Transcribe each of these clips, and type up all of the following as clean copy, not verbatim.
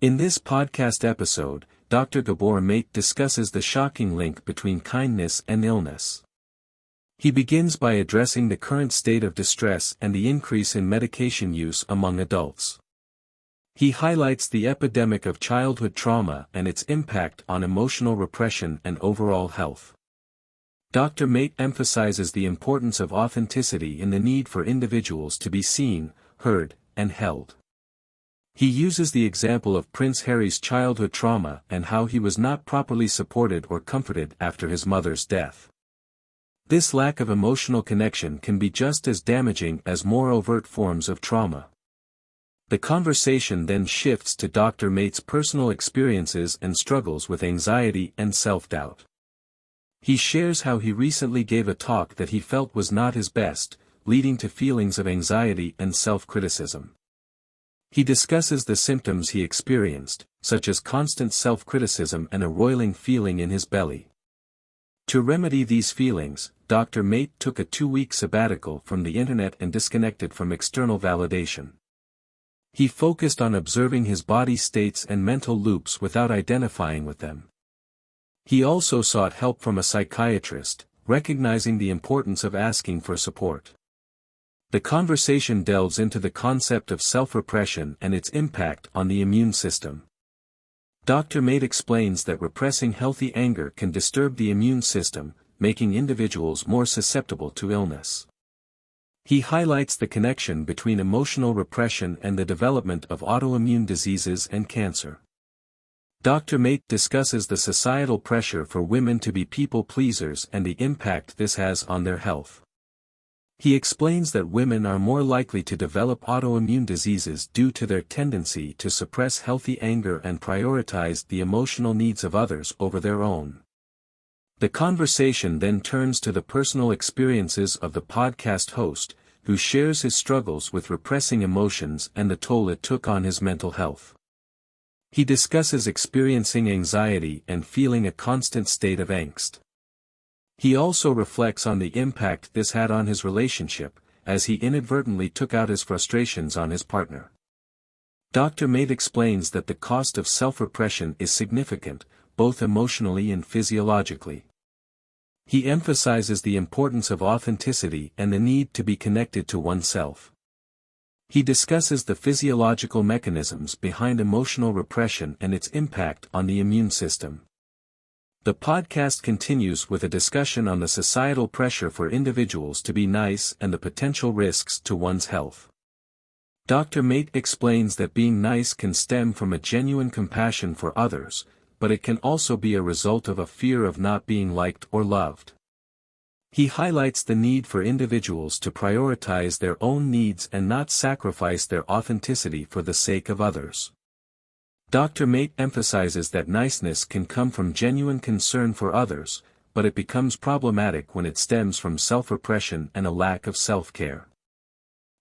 In this podcast episode, Dr. Gabor Mate discusses the shocking link between kindness and illness. He begins by addressing the current state of distress and the increase in medication use among adults. He highlights the epidemic of childhood trauma and its impact on emotional repression and overall health. Dr. Mate emphasizes the importance of authenticity in the need for individuals to be seen, heard, and held. He uses the example of Prince Harry's childhood trauma and how he was not properly supported or comforted after his mother's death. This lack of emotional connection can be just as damaging as more overt forms of trauma. The conversation then shifts to Dr. Mate's personal experiences and struggles with anxiety and self-doubt. He shares how he recently gave a talk that he felt was not his best, leading to feelings of anxiety and self-criticism. He discusses the symptoms he experienced, such as constant self-criticism and a roiling feeling in his belly. To remedy these feelings, Dr. Mate took a 2-week sabbatical from the internet and disconnected from external validation. He focused on observing his body states and mental loops without identifying with them. He also sought help from a psychiatrist, recognizing the importance of asking for support. The conversation delves into the concept of self-repression and its impact on the immune system. Dr. Mate explains that repressing healthy anger can disturb the immune system, making individuals more susceptible to illness. He highlights the connection between emotional repression and the development of autoimmune diseases and cancer. Dr. Mate discusses the societal pressure for women to be people pleasers and the impact this has on their health. He explains that women are more likely to develop autoimmune diseases due to their tendency to suppress healthy anger and prioritize the emotional needs of others over their own. The conversation then turns to the personal experiences of the podcast host, who shares his struggles with repressing emotions and the toll it took on his mental health. He discusses experiencing anxiety and feeling a constant state of angst. He also reflects on the impact this had on his relationship, as he inadvertently took out his frustrations on his partner. Dr. Mate explains that the cost of self-repression is significant, both emotionally and physiologically. He emphasizes the importance of authenticity and the need to be connected to oneself. He discusses the physiological mechanisms behind emotional repression and its impact on the immune system. The podcast continues with a discussion on the societal pressure for individuals to be nice and the potential risks to one's health. Dr. Mate explains that being nice can stem from a genuine compassion for others, but it can also be a result of a fear of not being liked or loved. He highlights the need for individuals to prioritize their own needs and not sacrifice their authenticity for the sake of others. Dr. Mate emphasizes that niceness can come from genuine concern for others, but it becomes problematic when it stems from self-repression and a lack of self-care.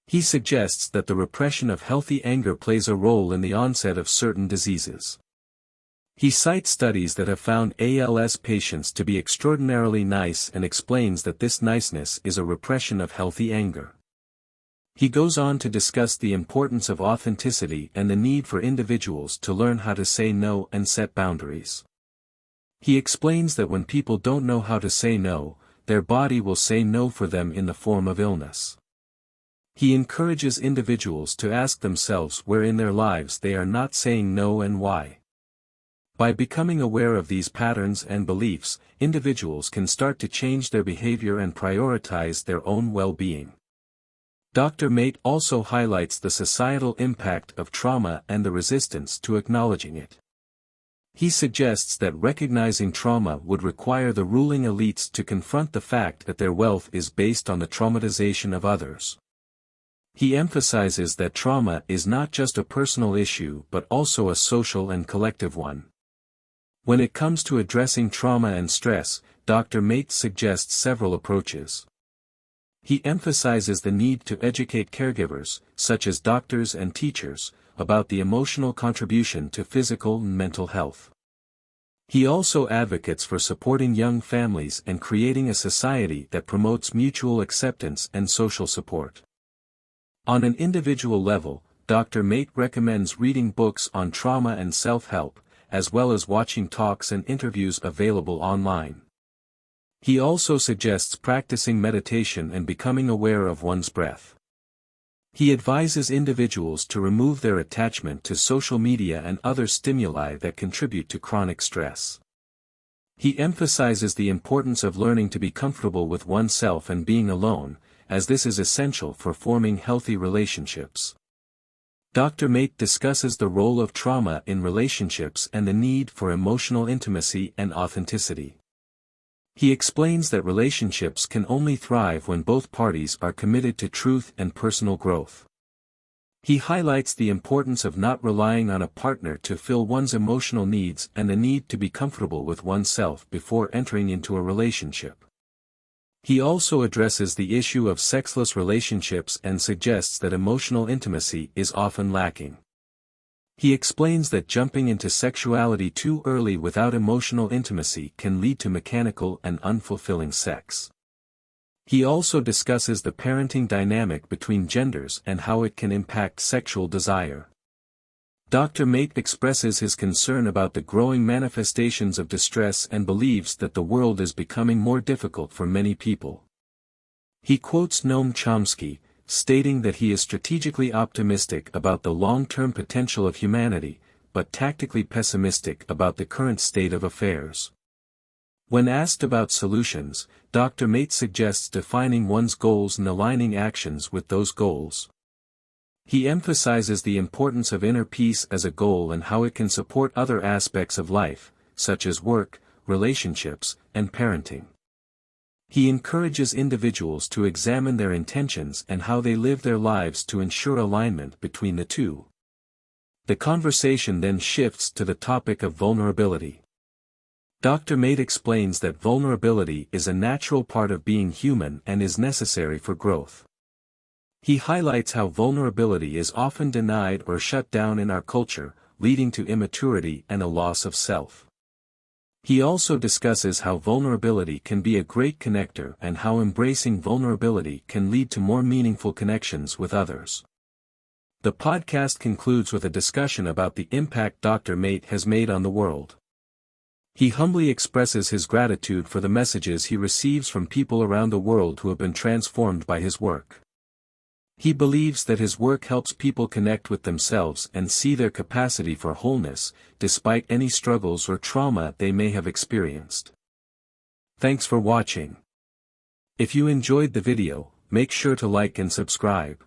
He suggests that the repression of healthy anger plays a role in the onset of certain diseases. He cites studies that have found ALS patients to be extraordinarily nice and explains that this niceness is a repression of healthy anger. He goes on to discuss the importance of authenticity and the need for individuals to learn how to say no and set boundaries. He explains that when people don't know how to say no, their body will say no for them in the form of illness. He encourages individuals to ask themselves where in their lives they are not saying no and why. By becoming aware of these patterns and beliefs, individuals can start to change their behavior and prioritize their own well-being. Dr. Mate also highlights the societal impact of trauma and the resistance to acknowledging it. He suggests that recognizing trauma would require the ruling elites to confront the fact that their wealth is based on the traumatization of others. He emphasizes that trauma is not just a personal issue but also a social and collective one. When it comes to addressing trauma and stress, Dr. Mate suggests several approaches. He emphasizes the need to educate caregivers, such as doctors and teachers, about the emotional contribution to physical and mental health. He also advocates for supporting young families and creating a society that promotes mutual acceptance and social support. On an individual level, Dr. Mate recommends reading books on trauma and self-help, as well as watching talks and interviews available online. He also suggests practicing meditation and becoming aware of one's breath. He advises individuals to remove their attachment to social media and other stimuli that contribute to chronic stress. He emphasizes the importance of learning to be comfortable with oneself and being alone, as this is essential for forming healthy relationships. Dr. Mate discusses the role of trauma in relationships and the need for emotional intimacy and authenticity. He explains that relationships can only thrive when both parties are committed to truth and personal growth. He highlights the importance of not relying on a partner to fill one's emotional needs and the need to be comfortable with oneself before entering into a relationship. He also addresses the issue of sexless relationships and suggests that emotional intimacy is often lacking. He explains that jumping into sexuality too early without emotional intimacy can lead to mechanical and unfulfilling sex. He also discusses the parenting dynamic between genders and how it can impact sexual desire. Dr. Mate expresses his concern about the growing manifestations of distress and believes that the world is becoming more difficult for many people. He quotes Noam Chomsky, stating that he is strategically optimistic about the long-term potential of humanity, but tactically pessimistic about the current state of affairs. When asked about solutions, Dr. Mate suggests defining one's goals and aligning actions with those goals. He emphasizes the importance of inner peace as a goal and how it can support other aspects of life, such as work, relationships, and parenting. He encourages individuals to examine their intentions and how they live their lives to ensure alignment between the two. The conversation then shifts to the topic of vulnerability. Dr. Mate explains that vulnerability is a natural part of being human and is necessary for growth. He highlights how vulnerability is often denied or shut down in our culture, leading to immaturity and a loss of self. He also discusses how vulnerability can be a great connector and how embracing vulnerability can lead to more meaningful connections with others. The podcast concludes with a discussion about the impact Dr. Mate has made on the world. He humbly expresses his gratitude for the messages he receives from people around the world who have been transformed by his work. He believes that his work helps people connect with themselves and see their capacity for wholeness, despite any struggles or trauma they may have experienced. Thanks for watching. If you enjoyed the video, make sure to like and subscribe.